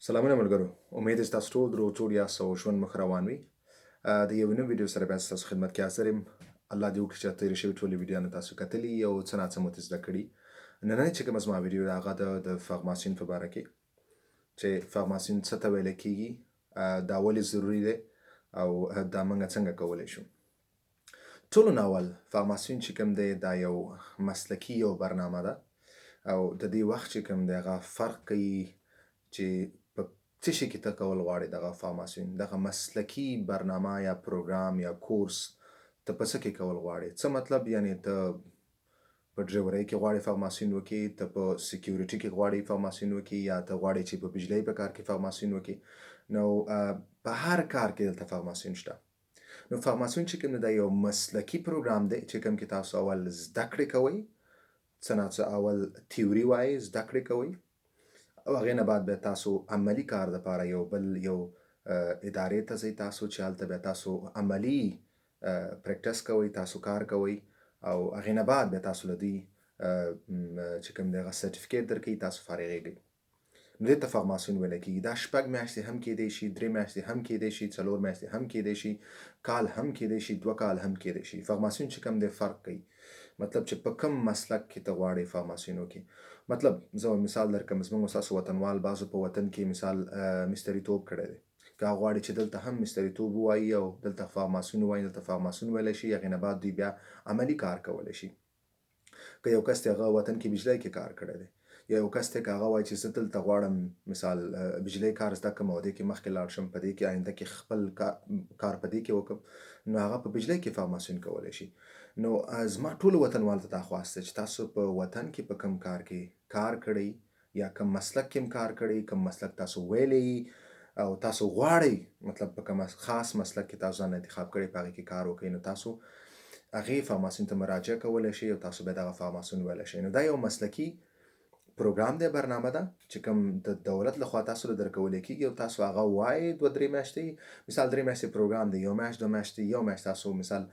سلامونه ملګرو، امید چې تاسو ټول جوړ یاست او ژوند مخ روان وي. د یو نوې ویډیو سره بیا ستاسو خدمت کې حاضر یم. الله دې وکړي چې تېرې شوې ټولې ویډیوګانې تاسو کتلي او څه ناڅه مو ترې زده کړي. نننۍ چې کومه زما ویډیو ده هغه د فارماسین په باره کې چې فارماسین څه ته ویل کېږي، دا ولې ضروري دی او دا موږ څنګه کولی شو. ټولو نه اول فارماسین چې کوم دی دا یو مسلکي یو برنامه ده او د دې وخت چې کوم دی هغه فرق کوي چې په څه شي کې ته کول غواړې دغه فارماسین، دغه مسلکي برنامه یا پروګرام یا کورس ته په څه کې کول غواړې. څه مطلب یعنې ته په ډریورۍ کې غواړې فارماسین وکړې، ته په سکیورټي کې غواړې فارماسین وکړې، یا ته غواړې چې په بجلۍ په کار کې فارماسین وکړې. نو په هر کار کې دلته فارماسین شته. نو فارماسین چې کوم دی دا یو مسلکي پروګرام دی چې کوم کې تاسو اول زده کړې کوئ، څه ناڅه اول تیوري وایي، زده کړې کوئ او هغې نه بعد بیا تاسو عملي کار دپاره یو ادارې ته ځئ تاسو چې هلته بیا تاسو عملي پریکټس کوئ، تاسو کار کوئ او هغې نه بعد بیا تاسو له دوی چې کوم دی هغه سرټیفیکیټ درکوي، تاسو فارغېږئ. نو دې ته فارماسین ویلی کېږي. دا 6 میاشتې هم کیدی شي، 3 میاشتې هم کیدی شي، 4 میاشتې هم کیدی شي، کال هم کیدی شي، 2 کال هم کیدی شي. فارماسین چې کوم دی فرق کوي، مطلب چې په کوم مسلک کې ته غواړې فارماسین وکړې. مطلب زه مثال درکړم، زموږ ستاسو وطنوال بعضو په وطن کې مثال مستریتوب کړی دی. که هغه غواړي چې دلته هم مستریتوب ووایي او دلته فارماسین ووایي، دلته فارماسین ویلی شي، هغې نه بعد دوی بیا عملي کار کولی شي. که یو کس دی هغه وطن کې بجلۍ کې کار کړی دی، یا یو کس دی که هغه وایي چې زه دلته غواړم مثال بجلۍ کار زده کړم او دې کې مخکې لاړ شم، په دې کې آینده کې خپل کار په دې کې وکړم، نو هغه په بجلۍ کې فارماسین کولی شي. نو زما ټولو وطنوالو ته دا خواست دی چې تاسو په وطن کې په کوم کار کې کار کړئ یا کوم مسلک کې کار کړئ، کوم مسلک تاسو ویلی او تاسو غواړئ مطلب په کوم خاص مسلک کې تاسو ځان انتخاب کړئ په هغې کې کار وکړئ، نو تاسو هغې فارماسین ته مراجعه کولی شئ او تاسو بیا دغه فارماسین ویلی شئ. نو دا یو مسلکي پروګرام دی، برنامه ده چې کوم د دولت لخوا تاسو له درکولی کېږي او تاسو هغه وایئ 2-3 میاشتې، مثال 3 میاشتې پروګرام دی، 1 میاشت 2 میاشتې، 1 میاشت تاسو مثال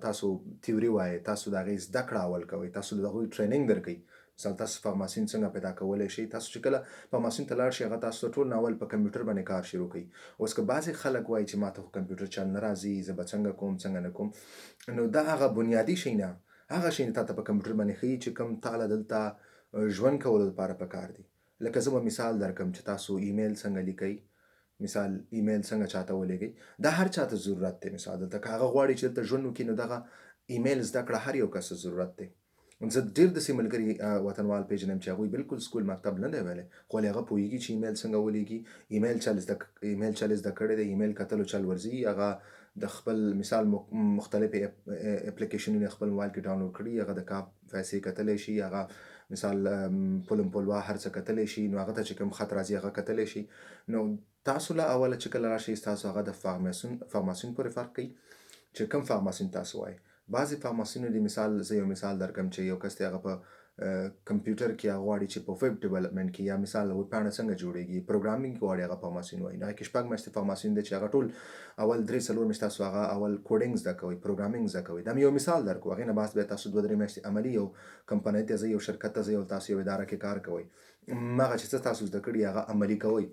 تاسو تیوري وایئ، تاسو د هغې زده کړه اول کوئ، تاسو د هغوی ټریننګ درکوي. مثال تاسو فارماسین څنګه پیدا کولی شئ، تاسو چې کله فارماسین ته لاړ شئ هغه تاسو ته ټول نه اول په کمپیوټر باندې کار شروع کوي. اوس که بعضې خلک وایي چې ما ته خو کمپیوټر چل نه راځي، زه به څنګه کوم څنګه نه کوم، نو دا هغه بنیادي شی نه، هغه شی تا ته په کمپیوټر باندې ښیي چې کوم تاله دلته ژوند کولو لپاره پکار دي. لکه زه به مثال درکړم چې تاسو ایمیل څنګه لیکئ، مثال ایمیل څنګه چاته ولیږئ، دا هر چاته ضرورت دی. مثال دلته که هغه غواړي چې دلته ژوند وکړي، نو دغه ایمیل زده کړه هر یو کس ته ضرورت دی. زه ډېر داسې ملګري وطنوال پېژنم چې هغوی بالکل سکول مکتب نه دی ویلی، خو ولې هغه پوهېږي چې ایمیل څنګه ولیږي، ایمیل چل زده کړی دی، ایمیل کتلو چل ورځي، هغه د خپل مثال مختلفې اپلیکیشنونه خپل موبایل کې ډاونلوډ کړي، هغه د کار پیسې کتلی شي، هغه مثال پلوه هر څه کتلی شي، نو هغه ته چې کوم خط راځي هغه کتلی شي. نو تاسو له اوله چې کله راشئ ستاسو هغه د فارماسین پورې فرق کوي چې کوم فارماسین تاسو وایئ. بعضې فارماسینو دي، مثال زه یو مثال درکړم چې یو کس دی هغه په کمپیوټر کې هغه غواړي چې په ویب ډیولپمنټ کې یا مثال ویب پاڼه څنګه جوړېږي، پروګرامینګ کې غواړي هغه فارماسین وایي. نو هغې کې 6 میاشتې فارماسین دی چې هغه ټول اول 3-4 میاشتې تاسو هغه اول کوډینګ زده کوئ، پروګرامینګ زده کوئ. دا مې یو مثال درکړو. هغې نه بعد بیا تاسو 2-3 میاشتې عملي یو کمپنۍ ته ځئ، یو شرکت ته ځئ او تاسو یو اداره کې کار کوئ، هغه چې څه تاسو زده کړي هغه عملي کوئ.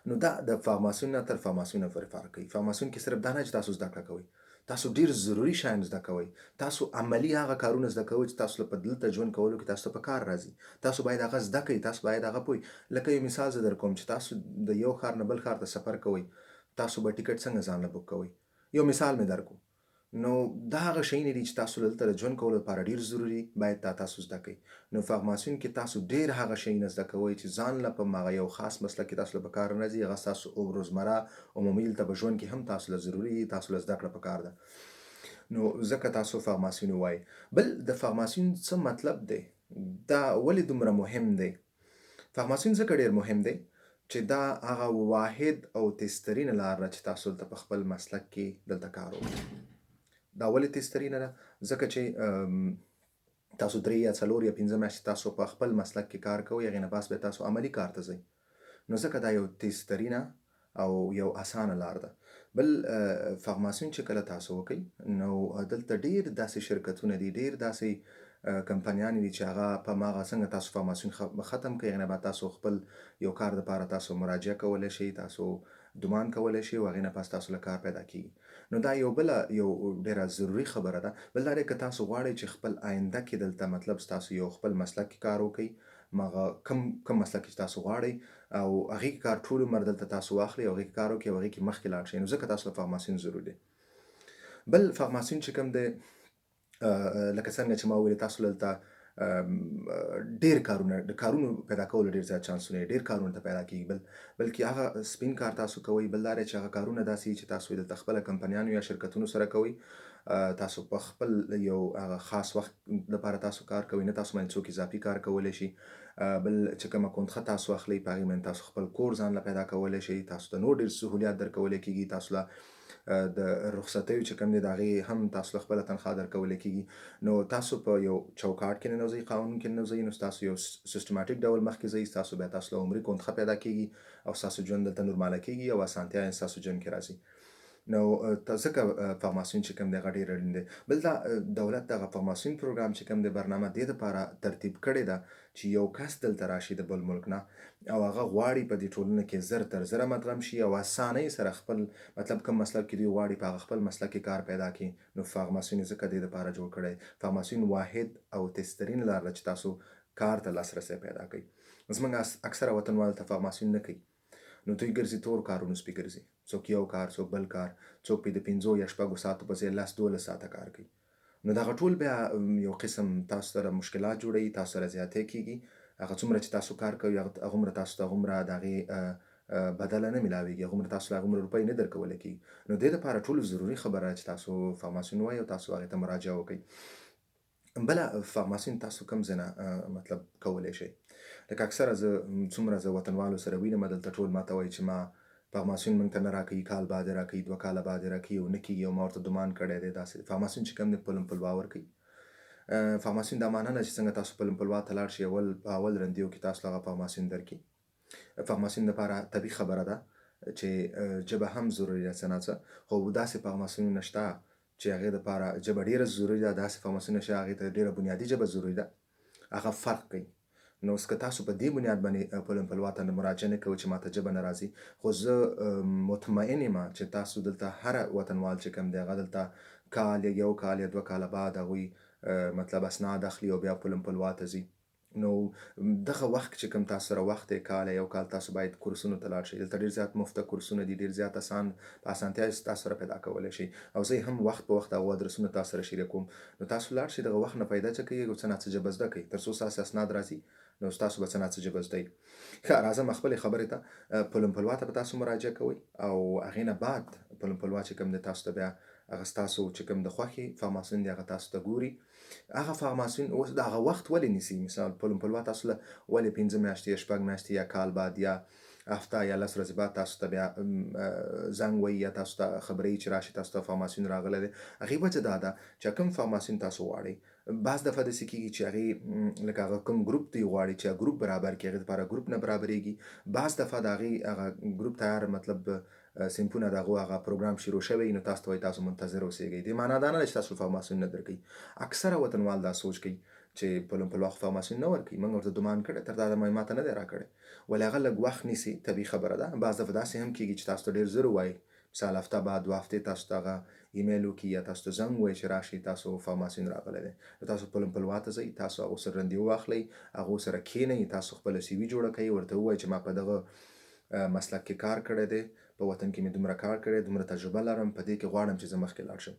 نو دا د فارماسون نه تر فارماسون پورې فرق کوي. فارماسون کې صرف دا نه چې تاسو زده کړه کوئ، تاسو ډېر ضروري شیان زده کوئ، تاسو عملي هغه کارونه زده کوئ چې تاسو له په دلته ژوند کولو کې تاسو ته په کار راځي. تاسو باید هغه زده کړئ، تاسو باید هغه پوهئ. لکه یو مثال زه درکوم چې تاسو د یو ښار نه بل ښار ته سفر کوئ، تاسو به ټیکټ څنګه ځان له بک کوئ. یو مثال مې درکړو. نو دا هغه شیونه دي چې تاسو دلته د ژوند کولو لپاره ډېر ضروري باید تاسو زده کړئ. نو فارماسون کې تاسو ډېر هغه شیونه زده کوئ چې ځان له په هغه یو خاص مسلک کې تاسو له په کار راځي، هغه ستاسو روزمره عمومي دلته په ژوند کې هم تاسو له ضروري دي، تاسو له زده کړه پکار ده. نو ځکه تاسو فارماسون وایئ. بل د فارماسون څه مطلب دی، دا ولې دومره مهم دی. فارماسون ځکه ډېر مهم دی چې دا هغه واحد او تیزترینه لار ده چې تاسو دلته په خپل مسلک کې دلته کار وکړئ. دا ولې تیزترینه ده؟ ځکه چې تاسو 3 یا 4 یا 5 میاشتې تاسو په خپل مسلک کې کار کوئ، هغې نه پس بیا تاسو عملي کار ته ځئ. نو ځکه دا یو تیزترینه او یو اسانه لار ده. بل فارماسون چې کله تاسو وکئ، نو دلته ډېر داسې شرکتونه دي، ډېر داسې کمپنیانې دي چې هغه په هماغه څنګه تاسو فارماسیون ختم کړئ هغې نه بعد تاسو خپل یو کار دپاره تاسو مراجعه کولی شئ، تاسو دومان کولی شئ او هغې نه پس تاسو له کار پیدا کېږي. نو دا یو ډېره ضروري خبره ده. بل دا دی که تاسو غواړئ چې خپل آینده کې دلته مطلب ستاسو یو خپل مسلک کې کار وکړئ، هماغه کوم مسلک چې تاسو غواړئ او هغې کې کار ټول عمر دلته تاسو واخلئ او هغې کې کار وکړئ او هغې کې مخکې لاړ شئ، نو ځکه تاسو له فارماسیون ضروري دی. بل فارماسیون چې کوم دی لکه څنګه چې ما وویل تاسو دلته ډېر کارونه د کارونو پیدا کولو ډېر زیات چانسونه ډېر کارونه ته پیدا کېږي. بلکې هغه سپین کار تاسو کوئ. بل دا دی چې هغه کارونه داسې چې تاسو یې دلته خپله کمپنیانو یا شرکتونو سره کوئ. تاسو په خپل یو هغه خاص وخت لپاره تاسو کار کوئ، نه تاسو باندې څوک اضافي کار کولی شي. بل چې کومه کونتخه تاسو اخلئ په هغې باندې تاسو خپل کور ځان له پیدا کولی شئ، تاسو ته نور ډېر سهولیات درکولی کېږي، تاسو له د رخصتیو چې کوم دی د هغې هم تاسو له خپله تنخوا درکولی کېږي. نو تاسو په یو چوکاټ کې ننوځئ، قانون کې ننوځئ، نو ستاسو یو سیستماټیک ډول مخکې ځئ، ستاسو بیا تاسو له عمري کونتخه پیدا کېږي او ستاسو ژوند دلته نورماله کېږي او اسانتیا یې ستاسو ژوند کې راځي. نو ځکه فارماسیون چې کوم دی هغه ډېر اړین دی. بل دا دولت دغه فارماسیون پروګرام چې کوم دی برنامه دې دپاره ترتیب کړې ده چې یو کس دلته راشي د بل ملک نه او هغه غواړي په دې ټولنه کې زر تر زره مدغم شي او اسانۍ سره خپل مطلب کوم مسلک کې دوی غواړي په هغه خپل مسلک کې کار پیدا کړي. نو فارماسیون یې ځکه دې دپاره جوړ کړی. فارماسیون واحد او تیزترین لار ده چې تاسو کار ته لاسرسی پیدا کړئ. زموږ اکثره وطنوال ته فارماسیون نه کوي، نو دوی ګرځي تور کارونو سپې ګرځي، څوک یو کار څوک بل کار، څوک پې د 5 یا 6 ساعتو په ځای 10-12 ساعته کار کوي. نو دغه ټول بیا یو قسم تاسو سره مشکلات جوړوي، تاسو سره زیاتی کېږي. هغه څومره چې تاسو کار کوئ هغومره تاسو ته هغومره د هغې بدله نه میلاویږي، هغومره تاسو له هغومره روپۍ نه درکولی کېږي. نو دې دپاره ټولو ضروري خبره ده چې تاسو فارماسیون ووایئ او تاسو هغې ته مراجعه وکړئ. بله فارماسیون تاسو کوم ځای نه مطلب کولی شئ. لکه اکثره څومره زه وطنوالو سره وینم دلته ټول ماته وایي چې ما فارماسیون موږ ته نه راکوي، کال بعد یې راکوي، 2 کاله بعد یې راکوي او نه کېږي او ما ورته ګمان کړی دی داسې. فارماسیون چې کوم دی پلوه ورکوي. فارماسیون دا معنی نه چې څنګه تاسو پلوه ته لاړ شئ په اول رندیو کې تاسو له هغه فارماسیون درکړي. فارماسیون دپاره طبیعي خبره ده چې ژبه هم ضروري ده څه نه څه، خو داسې فارماسیونونه شته چې هغې دپاره ژبه ډېره ضروري ده، داسې فارماسیونونه شته هغې ته ډېره بنیادي ژبه ضروري ده، هغه فرق کوي. نو اوس که تاسو په دې بنیاد باندې پلوه ته مراجعه نه کوئ چې ماته ژبه نه راځي، خو زه مطمئن یم چې تاسو دلته هر وطنوال چې کوم دی هغه دلته کال یا 1 کال یا 2 کاله بعد هغوی مطلب اسناد اخلي او بیا پلوه ته ځي. نو دغه وخت چې کوم تاسو سره وخت دی کال یا 1 کال تاسو باید کورسونو ته لاړ شئ. دلته ډېر زیات مفته کورسونه دي، ډېر زیات په اسانتیا تاسو سره پیدا کولی شئ او زه هم وخت په وخت هغو ادرسونه تاسو سره شریکوم. نو تاسو لاړ شئ دغه وخت نه فایده څه کوئ او څه نه څه ژبه زده کړئ تر څو ستاسو اسناد راځي. نو ستاسو به څه نه څه ژبه زده یئ. ښه راځم خپلې خبرې ته. پلوه ته به تاسو مراجعه کوئ او هغې نه بعد پلوه چې کوم دی تاسو ته بیا هغه ستاسو چې کوم د خوښې فارماسیون دی هغه تاسو ته ګوري. هغه فارماسیون اوس د هغه وخت ولې نیسي، مثال پلوه تاسو له ولې 5 میاشتې یا 6 میاشتې یا کال بعد یا هفته یا 10 ورځې بعد تاسو ته بیا زنګ وایي یا تاسو ته خبروي چې راشئ تاسو ته فارماسیون راغلی دی. هغې وجه دا ده چې کوم فارماسیون تاسو غواړئ بعض دفعه داسې کېږي چې هغې لکه هغه کوم ګروپ دوی غواړي چې ګروپ برابر کړي هغې دپاره ګروپ نه برابرېږي. بعض دفعه د هغې هغه ګروپ تیار مطلب سیمپونه د هغو هغه پروګرام شروع شوی نو تاسو ته وایي تاسو منتظر اوسېږئ. دې معنا دا نه ده چې تاسو فارماسیون نه درکوي. اکثره وطنوال دا سوچ کوي چې پلوه خو فارماسیون نه ورکوي، موږ ورته ډمان کړی تر دا دمه یې ماته نه دی راکړی، ولې هغه لږ وخت نیسي. طبیعي خبره ده. بعض دفعه داسې هم کېږي چې تاسو ته ډېر زر ووایي، مثال هفته بعد 2 هفتې تاسو ته هغه ایمیل وکړي یا تاسو ته زنګ ووایي چې راشئ تاسو فارماسیون راغلی دی. نو تاسو پلوه ته ځئ، تاسو هغو سره رندیو واخلئ، هغو سره کښېنئ، تاسو خپله CV جوړه کړئ، ورته ووایئ چې ما په دغه مسلک کې کار کړی دی، په وطن کې مې دومره کار کړی، دومره تجربه لرم، په دې کې غواړم چې زه مخکې لاړ شم.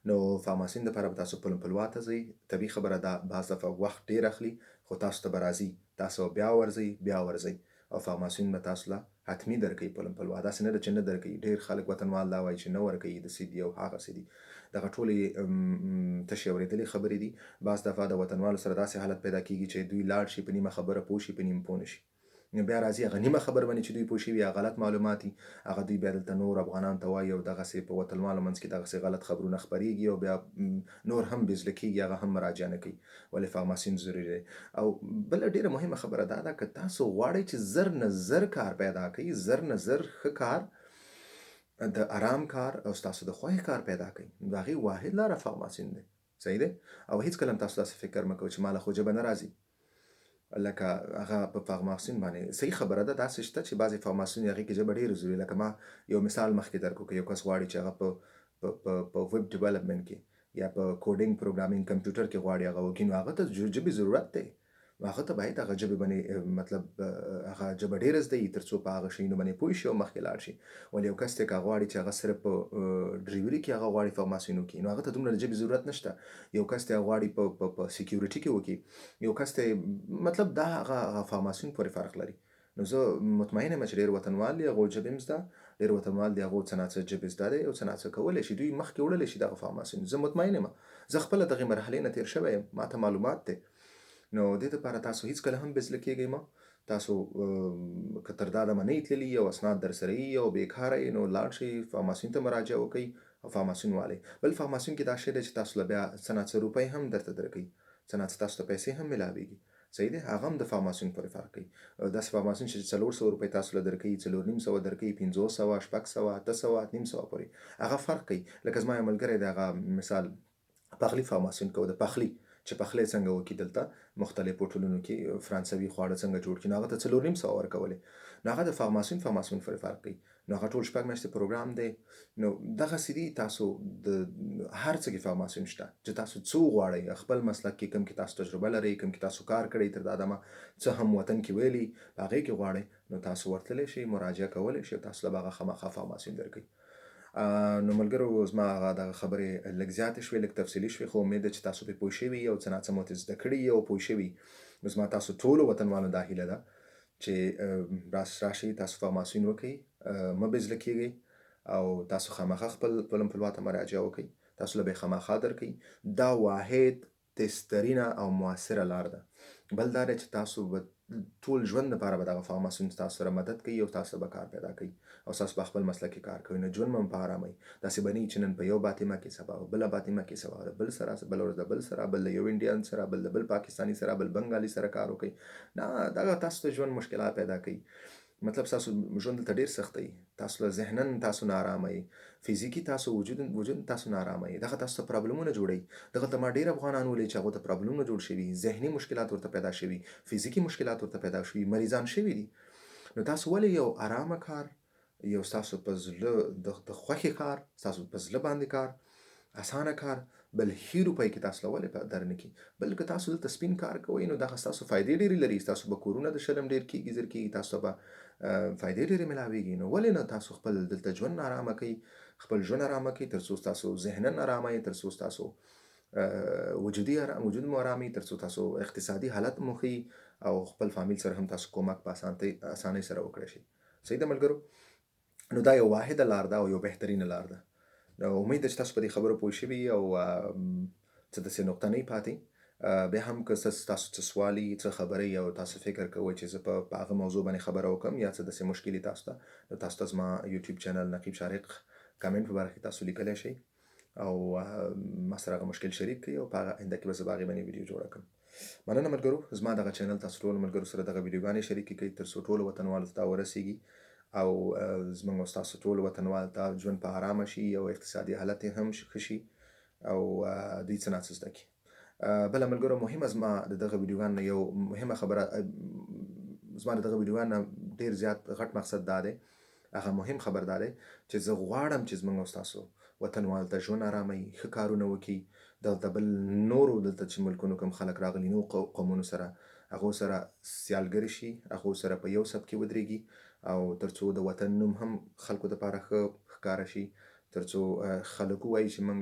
نو فارماسیون دپاره به تاسو پلوه ته ځئ. طبیعي خبره ده بعض دفعه وخت ډېر اخلي خو تاسو ته به راځي، تاسو بیا ورځئ او فارماسیون به تاسو له حتمي درکوي پلوه. داسې نه ده چې نه درکوي. ډېر خلک وطنوال دا وایي چې نه ورکوي، داسې دي او هغسې دي. دغه ټولې تشې اورېدلې خبرې دي. بعض دفعه د وطنوالو سره داسې حالت پیدا کېږي چې دوی لاړ شي، په نیمه خبره پوه شي، په نیم پوه نه شي. نو بیا راځي هغه نیمه خبره باندې چې دوی پوه شوي یا غلط معلومات دي، هغه دوی بیا دلته نور افغانانو ته وایي او دغسې په وطنوالو منځ کې دغسې غلط خبرونه خپرېږي او بیا نور هم بې زړه کېږي، هغه هم مراجعه نه کوي. ولې فارماسیون ضروري دی. او بله ډېره مهمه خبره دا ده که تاسو غواړئ چې زر نه زر کار پیدا کړئ، زر نه زر ښه کار، د آرام کار او ستاسو د خوښې کار پیدا کړئ، د هغې واحد لاره فارماسیون دی. صحیح دی. او هیڅکله هم تاسو داسې فکر مه کوئ چې ما له خو ژبه نه راځي. لکه هغه په فارماسیون باندې صحیح خبره ده، داسې شته چې بعضې فارماسیون هغې کې ژبه ډېره ضروري. لکه ما یو مثال مخکې درکړو که یو کس غواړي چې هغه په ویب ډیولپمنټ کې یا په کوډینګ پروګرامینګ کمپیوټر کې غواړي هغه وکړي، نو هغه ته ژبې ضرورت دی. هغه ته باید هغه ژبې باندې مطلب هغه ژبه ډېره زده وي تر څو په هغه شیانو باندې پوه شي او مخکې لاړ شي. ولې یو کس دی که غواړي چې هغه صرف په ډریوري کې هغه غواړي فارماسیون وکړي، نو هغه ته دومره د ژبې ضرورت نشته. یو کس دی غواړي په سکیورټي کې وکړي، یو کس دی مطلب دا هغه فارماسیون پورې فرق لري. نو زه مطمئن یم چې ډېر وطنوال دي هغو ژبې هم زده، ډېر وطنوال دي هغو څه نه څه ژبې زده دی او څه نه څه کولی شي، دوی مخکې وړلی شي دغه فارماسیون. زه مطمئن یم، زه خپله دغې مرحلې نه تېر شوی یم، ما ته معلومات دی. نو دې دپاره تاسو هیڅکله هم بې زړه کېږئ مه. تاسو که تر دا دمه نه یې تللي او اسناد در سره یي او بېکاره یې، نو لاړ شئ فارماسیون ته مراجعه وکئ او فارماسیون والی. بل فارماسیون کې دا شی دی چې تاسو له بیا څه نه څه روپۍ هم درته درکوي، څه نه څه تاسو ته پیسې هم میلاویږي. صحیح دی. هغه هم د فارماسیون پورې فرق کوي. داسې فارماسیون چې 400 روپۍ تاسو له درکوي، 4,500 درکوي، 500 600 800 900 پورې، هغه فرق کوي. لکه زما یو ملګری دی، هغه مثال پخلي فارماسیون کوي، د پخلي چې پخلی څنګه وکړي دلته مختلفو هوټلونو کې فرانسوي خواړه څنګه جوړ کړي، نو هغه ته 4,500 ورکولې. نو هغه د فارماسیون پورې فرق کوي. نو هغه ټول 6 میاشتې پروګرام دی. نو دغسې دي، تاسو د هر څه کې فارماسیون شته چې تاسو څه وغواړئ. خپل مسلک کې کوم کې تاسو تجربه لرئ، کوم کې تاسو کار کړی تر دا دمه، څه هم وطن کې ویلي په هغې کې غواړئ، نو تاسو ورتللی شئ، مراجعه کولی شئ، تاسو له به هغه خامخا فارماسیون درکوي. نو ملګرو، زما هغه دغه خبرې لږ زیاتې شوې، لږ تفصیلي شوې، خو امید ده چې تاسو پرې پوه شوي او څه نه څه مو ترې زده کړي او پوه شوي. نو زما تاسو ټولو وطنوالو دا هیله ده چې راشئ، تاسو فارماسیون وکئ، مه بې زړه کېږئ او تاسو خامخا خپل ټولنپوهنوال ته مراجعه وکئ، تاسو له به یې خامخا درکوي. دا واحد تسترینه او مؤثره لار ده. بل دا دی چې تاسو به ټول ژوند لپاره به دغه فارماسیون تاسو سره مدد کوي او تاسو به کار پیدا کوي او تاسو به خپل مسلک کې کار کوئ. نو ژوند مو په ارامۍ. داسې به نه وي چې نن په یو باطمه کې، سبا په بله باطمه کې، سبا د بل سره، بله ورځ د بل سره، بل د یو انډین سره، بل د بل پاکستاني سره، بل بنګالي سره کار وکئ. نه، دغه تاسو ته ژوند مشکلات پیدا کوي. مطلب ستاسو ژوند دلته ډېر سخت دی، تاسو له ذهناً تاسو ناارامه یئ، فزیکي تاسو وجود تاسو ناارامه یئ، دغه تاسو ته پرابلمونه جوړوي. دغلته ما ډېر افغانان ولیدل چې هغو ته پرابلمونه جوړ شوي، ذهني مشکلات ورته پیدا شوي، فزیکي مشکلات ورته پیدا شوي، مریضان شوي دي. نو تاسو ولې یو ارامه کار، یو ستاسو په زړه د خوښې کار، ستاسو په زړه باندې کار، اسانه کار، بل ښې روپۍ کې تاسو له ولې درنه کړي؟ بلکې تاسو دلته سپین کار کوئ، نو دغه ستاسو فایدې ډېرې لري. ستاسو به کورونه د شلم ډېر کېږي، زر کېږي، تاسو ته به فایدې ډېرې میلاویږي. نو ولې نه تاسو خپل دلته ژوند ارامه کوئ، خپل ژوند ارامه کوئ تر څو ستاسو ذهناً ارامه یئ، تر څو ستاسو وجود مو ارامي، تر څو تاسو اقتصادي حالت مو ښه او خپل فامیل سره هم تاسو کومک په اسانۍ سره وکړی شئ. صحیح ده ملګرو؟ نو دا یو واحده لار ده او یو بهترینه لار ده. نو امید ده چې تاسو په دې خبرو پوه شوي او څه داسې نقطه نه یې پاتې. بیا هم که تاسو څه سوال یي، څه خبره یي او تاسو فکر کوئ چې زه په هغه موضوع باندې خبره وکړم یا څه داسې مشکل یي تاسو ته، نو تاسو ته زما یوټیوب چینل نقیب شارق کمنټ په باره کې تاسو لیکلی شئ او ما سره هغه مشکل شریک کړئ او په هغه آینده کې به زه په هغې باندې ویډیو جوړه کړم. مننه ملګرو، زما دغه چینل تاسو ټولو ملګرو سره دغه ویډیوګانې شریکې کړئ تر څو ټولو وطنوالو ته دا ورسیږي او زموږ او ستاسو ټولو وطنوالو ته ژوند په ارامه شي او اقتصادي حالت یې هم ښه شي او دوی څه نه څه زده کړي. بله ملګرو، مهمه زما د دغه ویډیوګانو یو مهمه خبره، زما د دغه ویډیوګانو ډېر زیات غټ مقصد دا دی، هغه مهم خبر دا دی چې زه غواړم چې زموږ او ستاسو وطنوالو ته ژوند ارامه وي، ښه کارونه وکړي، دلته بل نورو دلته چې ملکونو کوم خلک راغلي نورو قومونو سره، هغو سره سیالګري شي، هغو سره په یو صف کې ودرېږي او تر څو د وطن نوم هم خلکو دپاره ښه ښکاره شي، تر څو خلک ووایي چې موږ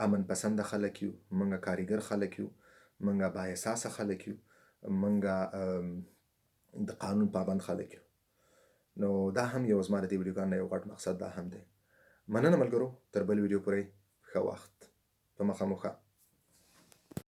امن پسنده خلک یو، موږ کارګر خلک یو، موږ با احساسه خلک یو، موږ د قانون پابند خلک یو. نو دا هم یو زما د دې ویډیوګانو یو غټ مقصد دا هم دی. مننه ملګرو، تر بل ویډیو پورې ښه وخت. په مخه مو ښه.